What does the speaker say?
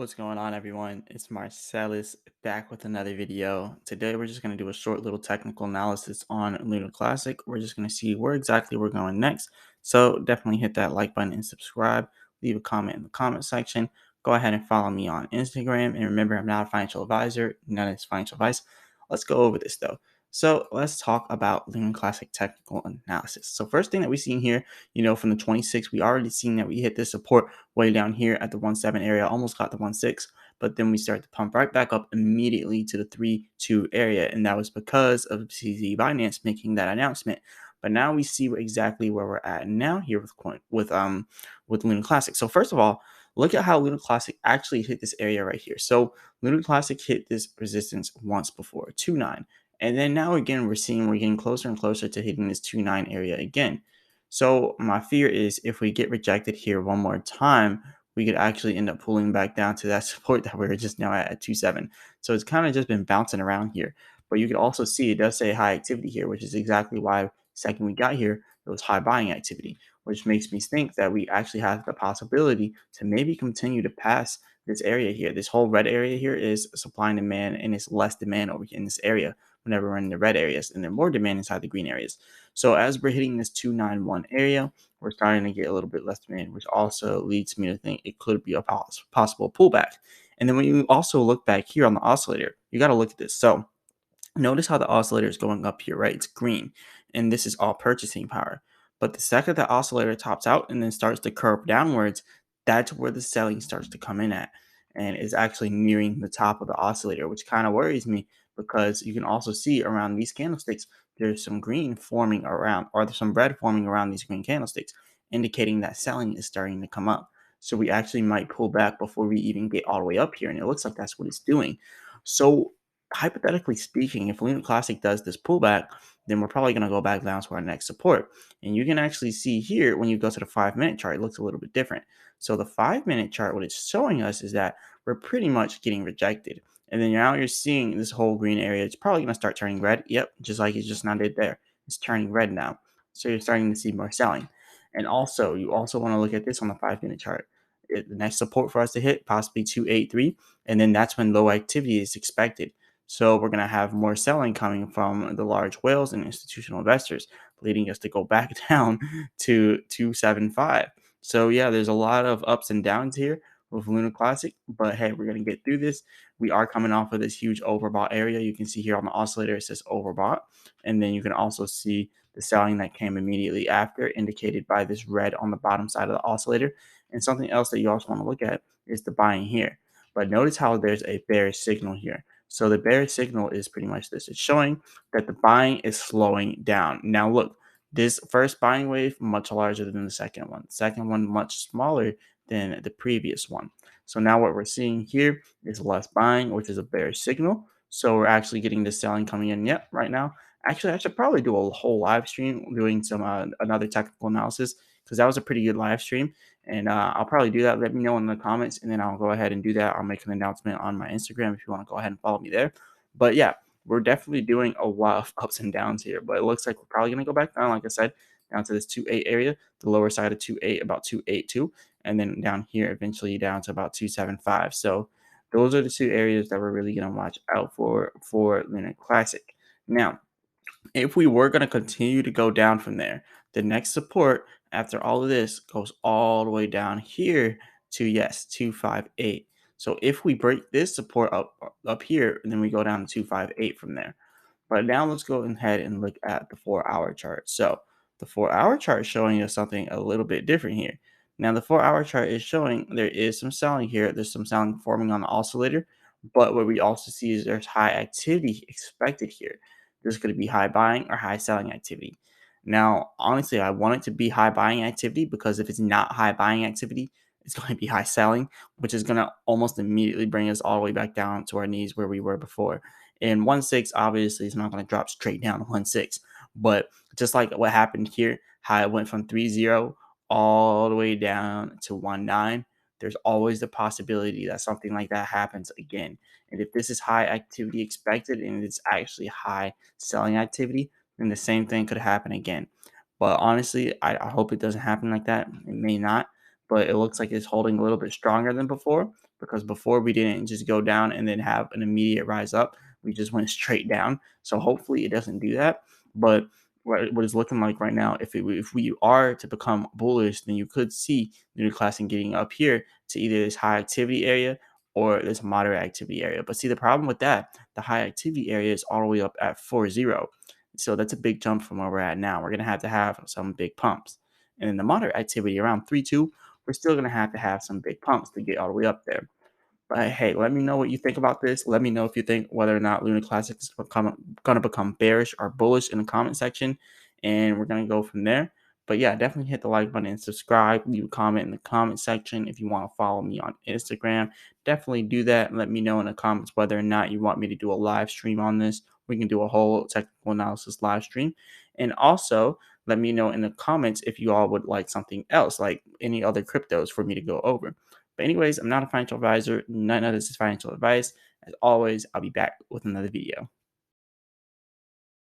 What's going on, everyone? It's Marcellus back with another video. Today, we're just going to do a short little technical analysis on Lunar Classic. We're just going to see where exactly we're going next. So, definitely hit that like button and subscribe. Leave a comment in the comment section. Go ahead and follow me on Instagram. And remember, I'm not a financial advisor, none of this financial advice. Let's go over this though. So, let's talk about Lunar Classic technical analysis. So, first thing that we see in here, from the 26, we already seen that we hit this support way down here at the 1.7 area, almost got the 1.6, but then we start to pump right back up immediately to the 3.2 area, and that was because of CZ Binance making that announcement. But now we see exactly where we're at now here with Luna Classic. So first of all, look at how Luna Classic actually hit this area right here. So Luna Classic hit this resistance once before, 2.9. And then now again, we're getting closer and closer to hitting this 2.9 area again. So my fear is if we get rejected here one more time, we could actually end up pulling back down to that support that we are just now at 2.7. So it's kind of just been bouncing around here. But you can also see it does say high activity here, which is exactly why second we got here, it was high buying activity, which makes me think that we actually have the possibility to maybe continue to pass this area here. This whole red area here is supply and demand, and it's less demand over here in this area whenever we're in the red areas, and then more demand inside the green areas. So as we're hitting this 291 area, we're starting to get a little bit less demand, which also leads me to think it could be a possible pullback. And then when you also look back here on the oscillator, you got to look at this. So notice how the oscillator is going up here, right? It's green, and this is all purchasing power. But the second the oscillator tops out and then starts to curve downwards, that's where the selling starts to come in at, and is actually nearing the top of the oscillator, which kind of worries me because you can also see around these candlesticks, there's some green forming around, or there's some red forming around these green candlesticks, indicating that selling is starting to come up. So we actually might pull back before we even get all the way up here, and it looks like that's what it's doing. So hypothetically speaking, if Luna Classic does this pullback, then we're probably going to go back down to our next support. And you can actually see here when you go to the 5 minute chart, it looks a little bit different. So the 5 minute chart, what it's showing us is that we're pretty much getting rejected. And then now you're seeing this whole green area. It's probably going to start turning red. Yep, just like it just now did there. It's turning red now. So you're starting to see more selling. And also, you also want to look at this on the 5 minute chart. The next support for us to hit, possibly 283. And then that's when low activity is expected. So we're going to have more selling coming from the large whales and institutional investors, leading us to go back down to 275. So yeah, there's a lot of ups and downs here with Luna Classic, but hey, we're going to get through this. We are coming off of this huge overbought area. You can see here on the oscillator, it says overbought. And then you can also see the selling that came immediately after, indicated by this red on the bottom side of the oscillator. And something else that you also want to look at is the buying here. But notice how there's a bearish signal here. So the bearish signal is pretty much this. It's showing that the buying is slowing down. Now look, this first buying wave much larger than the second one. The second one much smaller than the previous one. So now what we're seeing here is less buying, which is a bearish signal. So we're actually getting the selling coming in. Yet right now. Actually, I should probably do a whole live stream doing some another technical analysis because that was a pretty good live stream. And I'll probably do that. Let me know in the comments, and then I'll go ahead and do that. I'll make an announcement on my Instagram if you want to go ahead and follow me there. But yeah, we're definitely doing a lot of ups and downs here. But it looks like we're probably going to go back down, like I said, down to this 2.8 area, the lower side of 2.8, about 2.82, and then down here eventually down to about 2.75. So those are the two areas that we're really going to watch out for Lunar Classic. Now, if we were going to continue to go down from there, the next support after all of this goes all the way down here to, yes, 258. So if we break this support up here, then we go down to 258 from there. But now let's go ahead and look at the 4 hour chart. So the 4 hour chart is showing us something a little bit different here. Now the 4 hour chart is showing there is some selling here. There's some selling forming on the oscillator. But what we also see is there's high activity expected here. There's going to be high buying or high selling activity. Now, honestly, I want it to be high buying activity because if it's not high buying activity, it's going to be high selling, which is going to almost immediately bring us all the way back down to our knees where we were before. And 1.6 obviously is not going to drop straight down to 1.6, but just like what happened here, how it went from 3.0 all the way down to 1.9, there's always the possibility that something like that happens again. And if this is high activity expected and it's actually high selling activity, then the same thing could happen again. But honestly, I hope it doesn't happen like that. It may not, but it looks like it's holding a little bit stronger than before. because before we didn't just go down and then have an immediate rise up. We just went straight down. So hopefully it doesn't do that. But what it's looking like right now, if we are to become bullish, then you could see Lunar Classic getting up here to either this high activity area or this moderate activity area. But see, the problem with that, the high activity area is all the way up at 4.0. So that's a big jump from where we're at now. We're going to have some big pumps. And in the moderate activity around 3.2, we're still going to have some big pumps to get all the way up there. But hey, let me know what you think about this. Let me know if you think whether or not Lunar Classic is going to become bearish or bullish in the comment section. And we're going to go from there. But yeah, definitely hit the like button and subscribe. Leave a comment in the comment section. If you want to follow me on Instagram, definitely do that. And let me know in the comments whether or not you want me to do a live stream on this. We can do a whole technical analysis live stream. And also, let me know in the comments if you all would like something else, like any other cryptos for me to go over. But anyways, I'm not a financial advisor. None of this is financial advice. As always, I'll be back with another video.